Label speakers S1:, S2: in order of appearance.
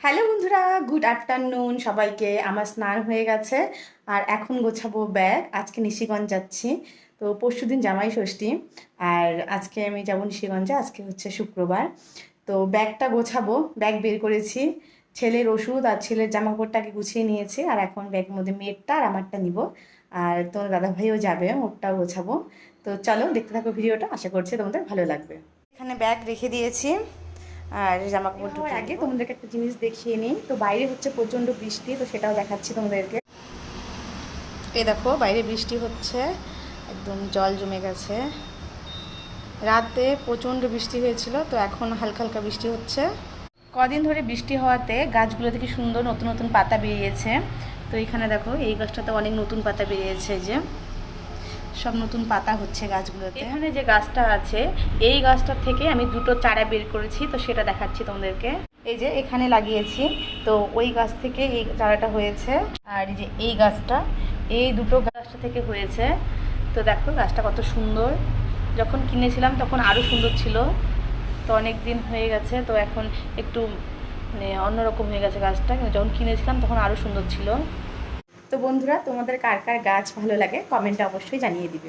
S1: Hello বন্ধুরা, good afternoon সবাইকে। আমার স্নান হয়ে গেছে আর এখন গোছাবো ব্যাগ। আজকে নিশিগঞ্জ যাচ্ছি। তো পরশুদিন জামাই ষষ্ঠী আর আজকে আমি যাবো নিশিগঞ্জে। আজকে হচ্ছে শুক্রবার। তো ব্যাগটা গোছাবো, ব্যাগ বের করেছি। ছেলের ওষুধ আর ছেলের জামা কাপড়টাকে গুছিয়ে নিয়েছি আর এখন ব্যাগের মধ্যে মেয়েরটা আর আমারটা নিব। আর তোমার দাদা ভাইও যাবে, ওরটাও গোছাবো। তো চলো দেখতে থাকো ভিডিওটা, আশা করছি তোমাদের ভালো লাগবে। এখানে ব্যাগ রেখে দিয়েছি আর জামা কাপড় ঢোকার আগে তোমাদেরকে একটা জিনিস দেখিয়ে নিই। তো বাইরে হচ্ছে প্রচণ্ড বৃষ্টি, তো সেটাও দেখাচ্ছি তোমাদেরকে। এই দেখো বাইরে বৃষ্টি হচ্ছে, একদম জল জমে গেছে। রাতে প্রচণ্ড বৃষ্টি হয়েছিল, তো এখন হালকা হালকা বৃষ্টি হচ্ছে। কদিন ধরে বৃষ্টি হওয়াতে গাছগুলো থেকে সুন্দর নতুন নতুন পাতা বেরিয়েছে। তো এখানে দেখো এই গাছটাতে অনেক নতুন পাতা বেরিয়েছে, যে সব নতুন পাতা হচ্ছে গাছগুলোতে। এখানে যে গাছটা আছে এই গাছটার থেকে আমি দুটো চারা বের করেছি, তো সেটা দেখাচ্ছি তোমাদেরকে। এই যে এখানে লাগিয়েছি, তো ওই গাছ থেকে এই চারাটা হয়েছে। আর এই যে এই গাছটা, এই দুটো গাছটা থেকে হয়েছে। তো দেখো গাছটা কত সুন্দর। যখন কিনেছিলাম তখন আরও সুন্দর ছিল। তো অনেক দিন হয়ে গেছে, তো এখন একটু মানে অন্যরকম হয়ে গেছে গাছটা, কিন্তু যখন কিনেছিলাম তখন আরও সুন্দর ছিল। তো বন্ধুরা, তোমাদের কার কার গাছ ভালো লাগে কমেন্টে অবশ্যই জানিয়ে দিবে।